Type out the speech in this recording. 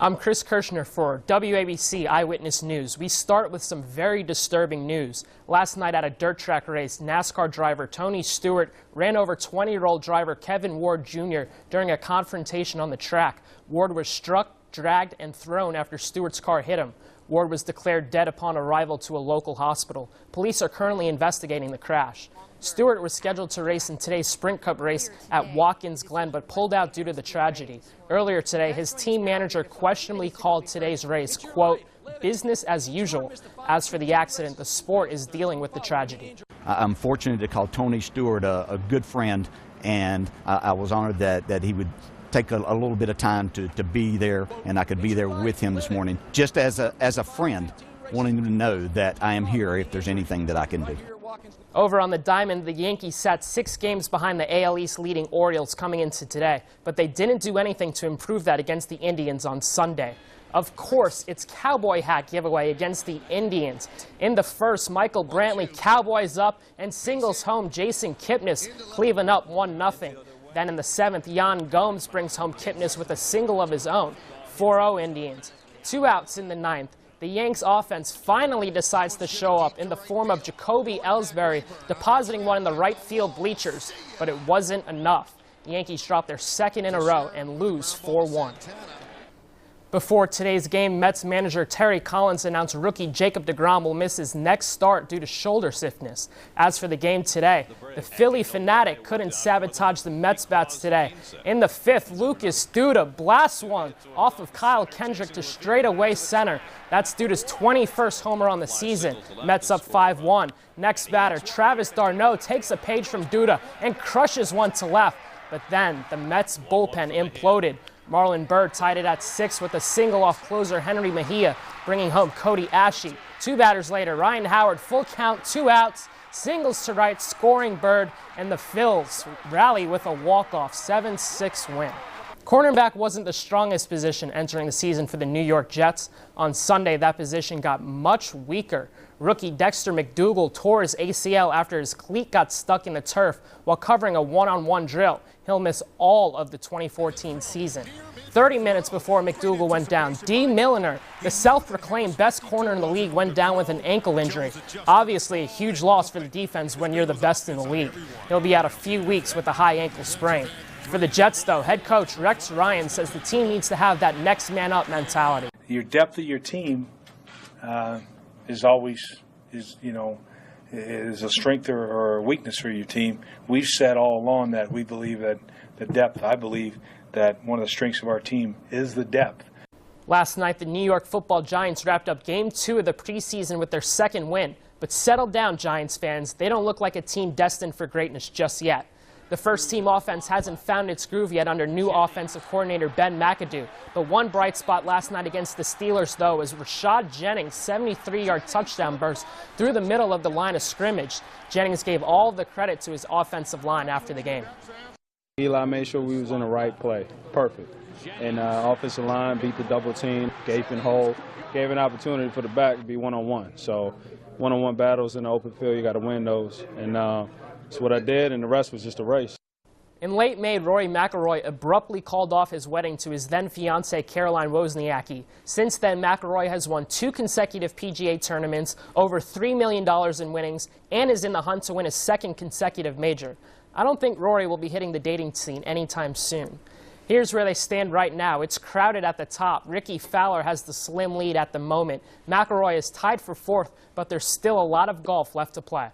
I'm Chris Kirshner for WABC Eyewitness News. We start with some very disturbing news. Last night at a dirt track race, NASCAR driver Tony Stewart ran over 20-year-old driver Kevin Ward Jr. during a confrontation on the track. Ward was struck, dragged, and thrown after Stewart's car hit him. Ward was declared dead upon arrival to a local hospital. Police are currently investigating the crash. Stewart was scheduled to race in today's Sprint Cup race at Watkins Glen, but pulled out due to the tragedy. Earlier today, his team manager questionably called today's race, quote, business as usual. As for the accident, the sport is dealing with the tragedy. I'm fortunate to call Tony Stewart a good friend, and I was honored that he would take a little bit of time to be there, and I could be there with him this morning, just as a friend, wanting him to know that I am here if there's anything that I can do. Over on the diamond, the Yankees sat 6 games behind the AL East leading Orioles coming into today, but they didn't do anything to improve that against the Indians on Sunday. Of course, it's cowboy hat giveaway against the Indians. In the first, Michael Brantley cowboys up and singles home Jason Kipnis, Cleveland up 1-0. Then in the 7th, Yan Gomes brings home Kipnis with a single of his own, 4-0 Indians. 2 outs in the 9th. The Yanks offense finally decides to show up in the form of Jacoby Ellsbury, depositing one in the right field bleachers, but it wasn't enough. The Yankees drop their second in a row and lose 4-1. Before today's game, Mets manager Terry Collins announced rookie Jacob deGrom will miss his next start due to shoulder stiffness. As for the game today, the Philly fanatic couldn't sabotage the Mets bats today. In the 5th, Lucas Duda blasts one off of Kyle Kendrick to straightaway center. That's Duda's 21st homer on the season. Mets up 5-1. Next batter, Travis d'Arnaud takes a page from Duda and crushes one to left. But then the Mets bullpen imploded. Marlon Byrd tied it at 6 with a single off closer Henry Mejia, bringing home Cody Ashe. 2 batters later, Ryan Howard, full count, 2 outs, singles to right, scoring Byrd, and the Phils rally with a walk-off 7-6 win. Cornerback wasn't the strongest position entering the season for the New York Jets. On Sunday, that position got much weaker. Rookie Dexter McDougal tore his ACL after his cleat got stuck in the turf while covering a one-on-one drill. He'll miss all of the 2014 season. 30 minutes before McDougal went down, D. Milliner, the self-proclaimed best corner in the league, went down with an ankle injury. Obviously a huge loss for the defense when you're the best in the league. He'll be out a few weeks with a high ankle sprain. For the Jets, though, head coach Rex Ryan says the team needs to have that next man up mentality. Your depth of your team is always a strength or a weakness for your team. We've said all along that we believe that the depth, I believe that one of the strengths of our team is the depth. Last night, the New York Football Giants wrapped up Game 2 of the preseason with their second win. But settle down, Giants fans. They don't look like a team destined for greatness just yet. The first-team offense hasn't found its groove yet under new offensive coordinator Ben McAdoo. The one bright spot last night against the Steelers, though, was Rashad Jennings' 73-yard touchdown burst through the middle of the line of scrimmage. Jennings gave all the credit to his offensive line after the game. Eli made sure we was in the right play. Perfect. And offensive line beat the double team, gaping hole, gave an opportunity for the back to be one-on-one. So one-on-one battles in the open field, you got to win those. And that's what I did, and the rest was just a race. In late May, Rory McIlroy abruptly called off his wedding to his then-fiancée Caroline Wozniacki. Since then, McIlroy has won 2 consecutive PGA tournaments, over $3 million in winnings, and is in the hunt to win his 2nd consecutive major. I don't think Rory will be hitting the dating scene anytime soon. Here's where they stand right now. It's crowded at the top. Ricky Fowler has the slim lead at the moment. McIlroy is tied for 4th, but there's still a lot of golf left to play.